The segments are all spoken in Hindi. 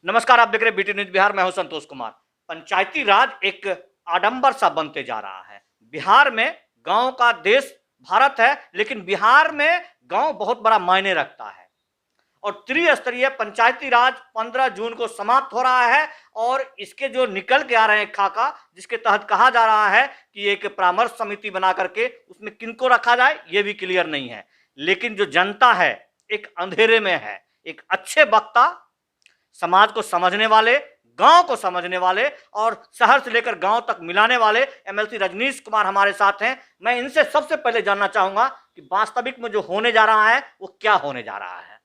नमस्कार, आप देख रहे हैं बीटी न्यूज बिहार। मैं हूं संतोष कुमार। पंचायती राज एक आडंबर सा बनते जा रहा है। बिहार में गांव का देश भारत है, लेकिन बिहार में गांव बहुत बड़ा मायने रखता है। और त्रिस्तरीय पंचायती राज 15 जून को समाप्त हो रहा है। और इसके जो निकल के आ रहे हैं खाका, जिसके तहत कहा जा रहा है कि एक परामर्श समिति बना करके उसमें किनको रखा जाए, ये भी क्लियर नहीं है। लेकिन जो जनता है एक अंधेरे में है। एक अच्छे वक्ता, समाज को समझने वाले, गांव को समझने वाले और शहर से लेकर गांव तक मिलाने वाले एमएलसी रजनीश कुमार हमारे साथ हैं। मैं इनसे सबसे पहले जानना चाहूंगा कि वास्तविक में जो होने जा रहा है वो क्या होने जा रहा है।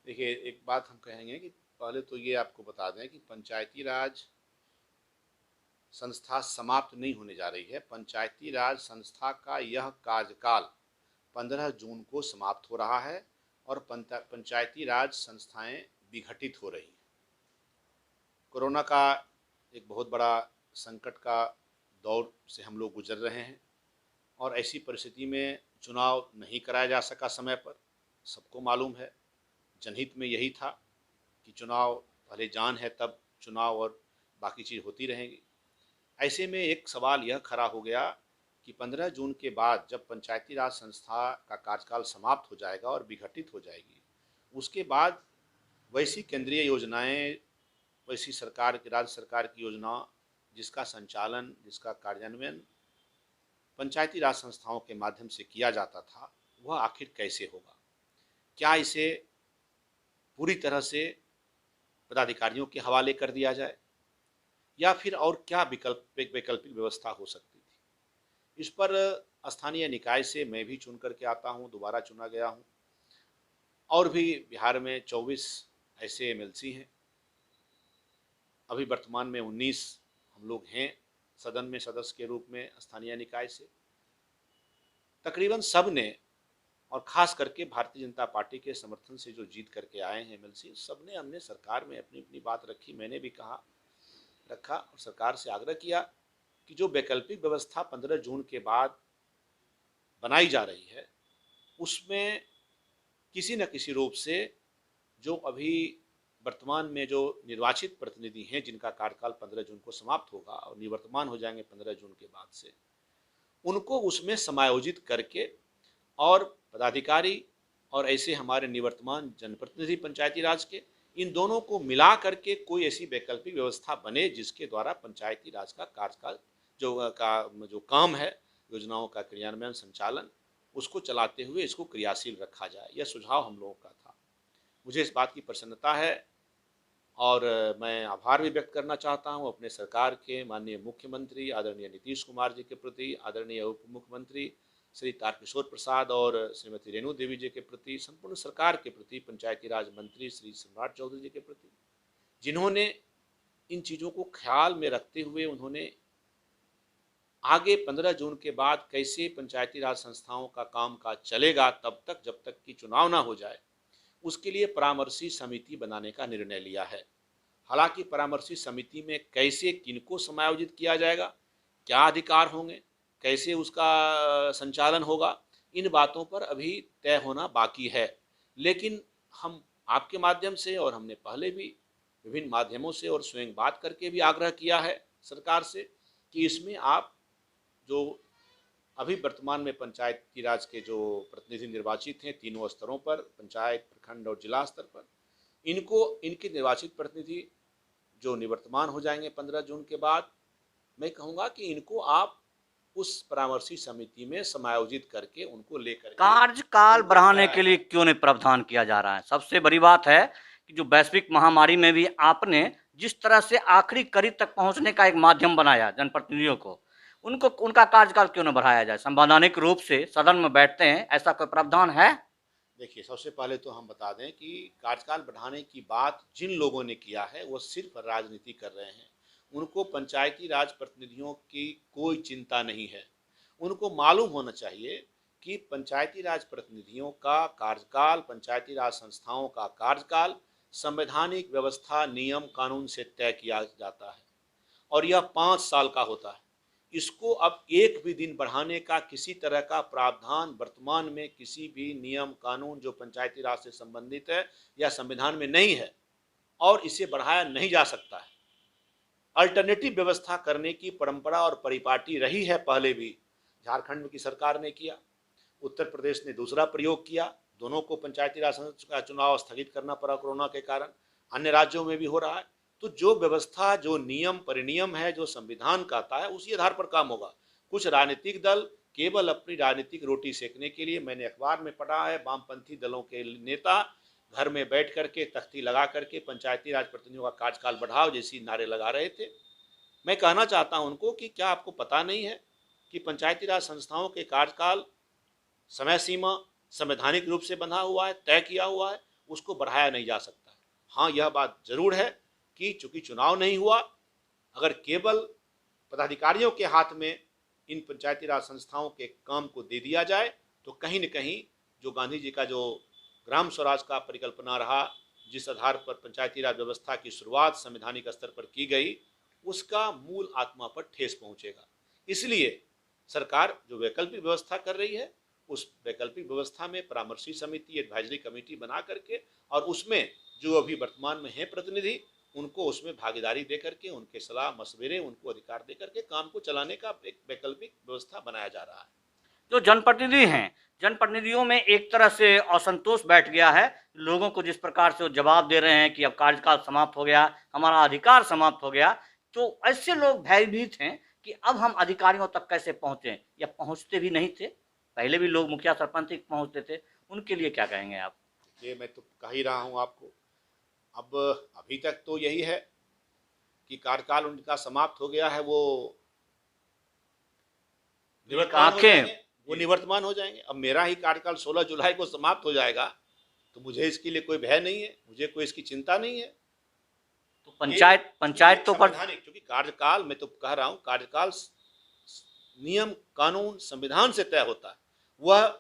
देखिए, एक बात हम कहेंगे कि पहले तो ये आपको बता दें कि पंचायती राज संस्था समाप्त नहीं होने जा रही है। पंचायती राज संस्था का यह कार्यकाल 15 जून को समाप्त हो रहा है और पंचायती राज संस्थाएं विघटित हो रही हैं। कोरोना का एक बहुत बड़ा संकट का दौर से हम लोग गुजर रहे हैं और ऐसी परिस्थिति में चुनाव नहीं कराया जा सका समय पर। सबको मालूम है, जनहित में यही था कि चुनाव पहले जान है तब चुनाव और बाकी चीज़ होती रहेंगी। ऐसे में एक सवाल यह खड़ा हो गया कि 15 जून के बाद जब पंचायती राज संस्था का कार्यकाल समाप्त हो जाएगा और विघटित हो जाएगी, उसके बाद वैसी केंद्रीय योजनाएं, वैसी सरकार की, राज्य सरकार की योजना जिसका संचालन, जिसका कार्यान्वयन पंचायती राज संस्थाओं के माध्यम से किया जाता था, वह आखिर कैसे होगा? क्या इसे पूरी तरह से पदाधिकारियों के हवाले कर दिया जाए या फिर और क्या वैकल्पिक व्यवस्था हो सकती थी? इस पर स्थानीय निकाय से मैं भी चुन करके आता हूँ, दोबारा चुना गया हूँ। और भी बिहार में 24 ऐसे एमएलसी हैं। अभी वर्तमान में 19 हम लोग हैं सदन में सदस्य के रूप में स्थानीय निकाय से। तकरीबन सब ने, और ख़ास करके भारतीय जनता पार्टी के समर्थन से जो जीत करके आए हैं एमएलसी, सब ने, हमने सरकार में अपनी अपनी बात रखी। मैंने भी रखा और सरकार से आग्रह किया कि जो वैकल्पिक व्यवस्था 15 जून के बाद बनाई जा रही है, उसमें किसी न किसी रूप से जो अभी वर्तमान में जो निर्वाचित प्रतिनिधि हैं, जिनका कार्यकाल 15 जून को समाप्त होगा और निवर्तमान हो जाएंगे 15 जून के बाद से, उनको उसमें समायोजित करके और पदाधिकारी और ऐसे हमारे निवर्तमान जनप्रतिनिधि पंचायती राज के, इन दोनों को मिला करके कोई ऐसी वैकल्पिक व्यवस्था बने जिसके द्वारा पंचायती राज का कार्यकाल जो काम है, योजनाओं का क्रियान्वयन, संचालन, उसको चलाते हुए इसको क्रियाशील रखा जाए। यह सुझाव हम लोगों का था। मुझे इस बात की प्रसन्नता है और मैं आभार भी व्यक्त करना चाहता हूं अपने सरकार के माननीय मुख्यमंत्री आदरणीय नीतीश कुमार जी के प्रति, आदरणीय उप मुख्यमंत्री श्री तारकिशोर प्रसाद और श्रीमती रेणु देवी जी के प्रति, संपूर्ण सरकार के प्रति, पंचायती राज मंत्री श्री सम्राट चौधरी जी के प्रति, जिन्होंने इन चीज़ों को ख्याल में रखते हुए उन्होंने आगे 15 जून के बाद कैसे पंचायती राज संस्थाओं का कामकाज चलेगा तब तक, जब तक कि चुनाव ना हो जाए, उसके लिए परामर्शी समिति बनाने का निर्णय लिया है। हालांकि परामर्शी समिति में कैसे, किनको समायोजित किया जाएगा, क्या अधिकार होंगे, कैसे उसका संचालन होगा, इन बातों पर अभी तय होना बाकी है। लेकिन हम आपके माध्यम से और हमने पहले भी विभिन्न माध्यमों से और स्वयं बात करके भी आग्रह किया है सरकार से कि इसमें आप जो अभी वर्तमान में पंचायती राज के जो प्रतिनिधि निर्वाचित हैं तीनों स्तरों पर, पंचायत, प्रखंड और जिला स्तर पर, इनके निर्वाचित प्रतिनिधि जो निवर्तमान हो जाएंगे 15 जून के बाद, मैं कहूँगा कि इनको आप उस परामर्शी समिति में समायोजित करके उनको लेकर कार्यकाल बढ़ाने के लिए क्यों नहीं प्रावधान किया जा रहा है? सबसे बड़ी बात है कि जो वैश्विक महामारी में भी आपने जिस तरह से आखिरी कड़ी तक पहुंचने का एक माध्यम बनाया जनप्रतिनिधियों को, उनको उनका कार्यकाल क्यों न बढ़ाया जाए? संवैधानिक रूप से सदन में बैठते हैं, ऐसा कोई प्रावधान है? देखिए, सबसे पहले तो हम बता दें कि कार्यकाल बढ़ाने की बात जिन लोगों ने किया है वो सिर्फ राजनीति कर रहे हैं। उनको पंचायती राज प्रतिनिधियों की कोई चिंता नहीं है। उनको मालूम होना चाहिए कि पंचायती राज प्रतिनिधियों का कार्यकाल, पंचायती राज संस्थाओं का कार्यकाल संवैधानिक व्यवस्था, नियम, कानून से तय किया जाता है और यह 5 साल का होता है। इसको अब एक भी दिन बढ़ाने का किसी तरह का प्रावधान वर्तमान में किसी भी नियम, कानून जो पंचायती राज से संबंधित है या संविधान में नहीं है। और इसे बढ़ाया नहीं जा सकता है। अल्टरनेटिव व्यवस्था करने की परंपरा और परिपाटी रही है, पहले भी झारखंड की सरकार ने किया, उत्तर प्रदेश ने दूसरा प्रयोग किया, दोनों को पंचायती राज का चुनाव स्थगित करना पड़ा कोरोना के कारण, अन्य राज्यों में भी हो रहा है। तो जो व्यवस्था, जो नियम परिनियम है, जो संविधान कहता है, उसी आधार पर काम होगा। कुछ राजनीतिक दल केवल अपनी राजनीतिक रोटी सेकने के लिए, मैंने अखबार में पढ़ा है, वामपंथी दलों के नेता घर में बैठ करके तख्ती लगा करके पंचायती राज प्रतिनिधियों का कार्यकाल बढ़ाओ जैसी नारे लगा रहे थे। मैं कहना चाहता हूं उनको कि क्या आपको पता नहीं है कि पंचायती राज संस्थाओं के कार्यकाल समय सीमा संवैधानिक रूप से बंधा हुआ है, तय किया हुआ है, उसको बढ़ाया नहीं जा सकता। हाँ, यह बात जरूर है कि चूंकि चुनाव नहीं हुआ, अगर केवल पदाधिकारियों के हाथ में इन पंचायती राज संस्थाओं के काम को दे दिया जाए तो कहीं न कहीं जो गांधी जी का जो ग्राम स्वराज का परिकल्पना रहा, जिस आधार पर पंचायती राज व्यवस्था की शुरुआत संवैधानिक स्तर पर की गई, उसका मूल आत्मा पर ठेस पहुंचेगा। इसलिए सरकार जो वैकल्पिक व्यवस्था कर रही है, उस वैकल्पिक व्यवस्था में परामर्शी समिति, एडवाइजरी कमेटी बना करके और उसमें जो अभी वर्तमान में है प्रतिनिधि, उनको उसमें भागीदारी दे करके, उनके सलाह मशवरे, उनको अधिकार दे करके काम को चलाने का एक वैकल्पिक व्यवस्था बनाया जा रहा है। जो जनप्रतिनिधि हैं, जनप्रतिनिधियों में एक तरह से असंतोष बैठ गया है। लोगों को जिस प्रकार से वो जवाब दे रहे हैं कि अब कार्यकाल समाप्त हो गया, हमारा अधिकार समाप्त हो गया, तो ऐसे लोग भयभीत हैं कि अब हम अधिकारियों तक कैसे पहुंचे, या पहुंचते भी नहीं थे। पहले भी लोग मुखिया सरपंच तक पहुंचते थे, उनके लिए क्या कहेंगे आप? ये मैं तो कह ही रहा हूँ आपको, अब अभी तक तो यही है कि कार्यकाल उनका समाप्त हो गया है, वो निवर्तमान हो जाएंगे। अब मेरा ही कार्यकाल 16 जुलाई को समाप्त हो जाएगा, तो मुझे इसके लिए कोई भय नहीं है, मुझे कोई इसकी चिंता नहीं है। तो पंचायत तो पर क्योंकि कार्यकाल, मैं तो कह रहा हूँ, कार्यकाल नियम कानून संविधान से तय होता है, वह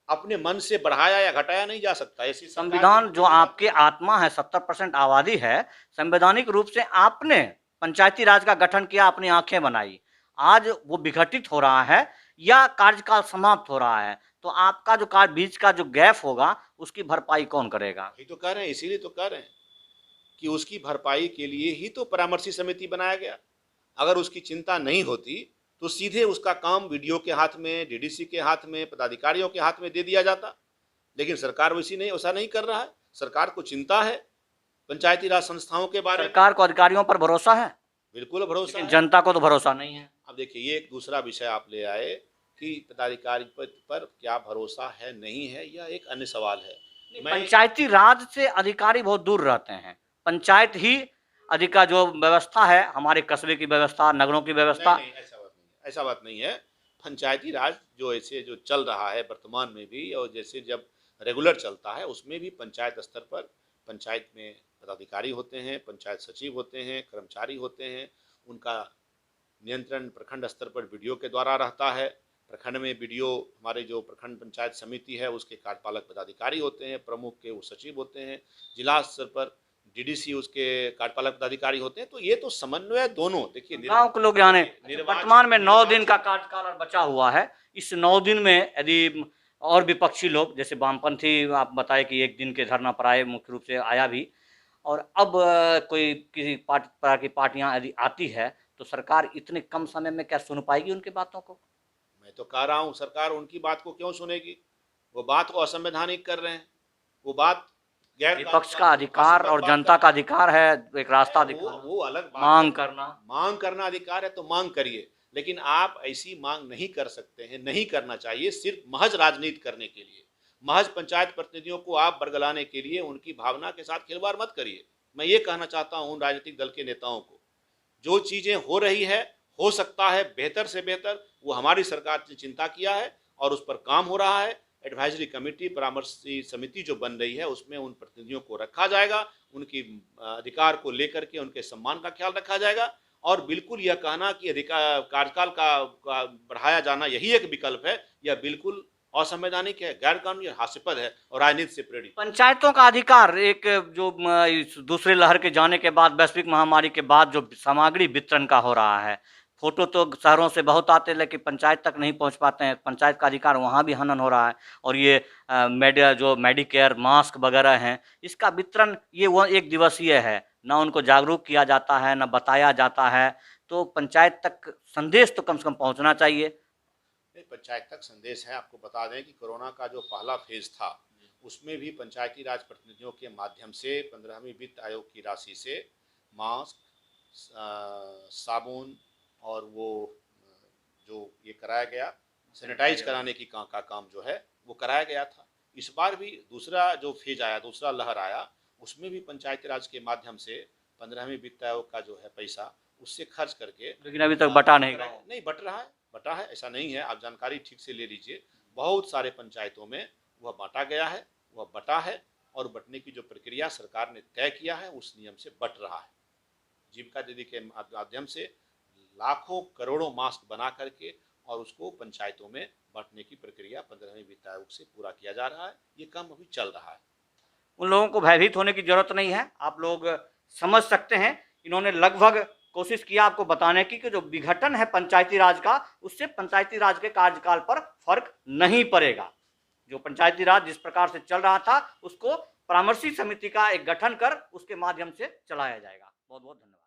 अपने मन से बढ़ाया या घटाया नहीं जा सकता। ऐसी संविधान जो आपके आत्मा है, 70% आबादी है, संवैधानिक रूप से आपने पंचायती राज का गठन किया, अपनी आंखें बनाई, आज वो विघटित हो रहा है या कार्यकाल समाप्त हो रहा है, तो आपका जो बीच का जो गैप होगा उसकी भरपाई कौन करेगा? ये तो कह रहे हैं, इसीलिए तो कह रहे हैं कि उसकी भरपाई के लिए ही तो परामर्शी समिति बनाया गया। अगर उसकी चिंता नहीं होती तो सीधे उसका काम वीडियो के हाथ में, डीडीसी के हाथ में, पदाधिकारियों के हाथ में दे दिया जाता। लेकिन सरकार वैसा नहीं कर रहा है। सरकार को चिंता है पंचायती राज संस्थाओं के बारे में। सरकार को अधिकारियों पर भरोसा है, बिल्कुल भरोसा है, जनता को तो भरोसा नहीं है। अब देखिए, ये एक दूसरा विषय आप ले आए कि पदाधिकारी पर क्या भरोसा है नहीं है, यह एक अन्य सवाल है। पंचायती राज से अधिकारी बहुत दूर रहते हैं, पंचायत ही अधिका जो व्यवस्था है, हमारे कस्बे की व्यवस्था, नगरों की व्यवस्था, नहीं, ऐसा बात नहीं है। पंचायती राज जो ऐसे जो चल रहा है वर्तमान में भी, और जैसे जब रेगुलर चलता है, उसमें भी पंचायत स्तर पर पंचायत में पदाधिकारी होते हैं, पंचायत सचिव होते हैं, कर्मचारी होते हैं, उनका नियंत्रण प्रखंड स्तर पर वीडियो के द्वारा रहता है। प्रखंड में वीडियो, हमारे जो प्रखंड पंचायत समिति है उसके कार्यपालक पदाधिकारी होते हैं, प्रमुख के वो सचिव होते हैं, जिला स्तर पर डीडीसी उसके कार्यपालक पदाधिकारी होते हैं। तो ये तो समन्वय दोनों, देखिए गांव के लोग जाने, वर्तमान में 9 दिन का कार्यकाल बचा हुआ है। इस 9 दिन में यदि और विपक्षी लोग, जैसे वामपंथी आप बताए कि 1 दिन के धरना पर आए, मुख्य रूप से आया भी, और अब कोई किसी तरह की पार्टियां यदि आती है तो सरकार इतने कम समय में क्या सुन पाएगी उनकी बातों को? मैं तो कह रहा हूँ, सरकार उनकी बात को क्यों सुनेगी? वो बात को असंवैधानिक कर रहे हैं, वो बात विपक्ष का अधिकार और जनता का अधिकार है, एक रास्ता दिखाना, वो अलग बात, मांग करना अधिकार है तो मांग करिए, लेकिन आप ऐसी मांग नहीं कर सकते हैं, नहीं करना चाहिए सिर्फ महज राजनीति करने के लिए। महज पंचायत प्रतिनिधियों को आप बरगलाने के लिए उनकी भावना के साथ खिलवाड़ मत करिए। मैं ये कहना चाहता हूँ राजनीतिक दल के नेताओं को, जो चीज़ें हो रही है, हो सकता है बेहतर से बेहतर, वो हमारी सरकार ने चिंता किया है और उस पर काम हो रहा है। एडवाइजरी कमेटी, परामर्शी समिति जो बन रही है, उसमें उन प्रतिनिधियों को रखा जाएगा, उनकी अधिकार को लेकर के उनके सम्मान का ख्याल रखा जाएगा। और बिल्कुल यह कहना कि अधिकार कार्यकाल का बढ़ाया जाना यही एक विकल्प है, यह बिल्कुल असंवैधानिक है, गैर कानूनी, हास्यास्पद है और राजनीति से प्रेरित। पंचायतों का अधिकार, एक जो दूसरे लहर के जाने के बाद, वैश्विक महामारी के बाद जो सामग्री वितरण का हो रहा है, फोटो तो शहरों से बहुत आते हैं लेकिन पंचायत तक नहीं पहुंच पाते हैं। पंचायत का अधिकार वहाँ भी हनन हो रहा है। और ये जो मेडिकेयर मास्क वगैरह हैं, इसका वितरण ये वो एक दिवसीय है, ना उनको जागरूक किया जाता है, ना बताया जाता है। तो पंचायत तक संदेश तो कम से कम पहुँचना चाहिए। पंचायत तक संदेश है। आपको बता दें कि कोरोना का जो पहला फेज था उसमें भी पंचायती राज प्रतिनिधियों के माध्यम से 15वीं वित्त आयोग की राशि से मास्क, साबुन और वो जो ये कराया गया सैनिटाइज कराने की का काम जो है वो कराया गया था। इस बार भी दूसरा जो फेज आया, दूसरा लहर आया, उसमें भी पंचायती राज के माध्यम से 15वीं वित्त आयोग का जो है पैसा उससे खर्च करके, लेकिन अभी तक बटा नहीं रहा। नहीं बटा है ऐसा नहीं है। आप जानकारी ठीक से ले लीजिए। बहुत सारे पंचायतों में वह बांटा गया है, वह बटा है और बटने की जो प्रक्रिया सरकार ने तय किया है उस नियम से बट रहा है। जीविका दीदी के माध्यम से लाखों करोड़ों मास्क बना करके और उसको पंचायतों में बांटने की प्रक्रिया 15वीं वित्त आयोग से पूरा किया जा रहा है। ये काम अभी चल रहा है। उन लोगों को भयभीत होने की जरूरत नहीं है। आप लोग समझ सकते हैं, इन्होंने लगभग कोशिश किया आपको बताने की कि जो विघटन है पंचायती राज का, उससे पंचायती राज के कार्यकाल पर फर्क नहीं पड़ेगा। जो पंचायती राज जिस प्रकार से चल रहा था उसको परामर्शी समिति का एक गठन कर उसके माध्यम से चलाया जाएगा। बहुत बहुत धन्यवाद।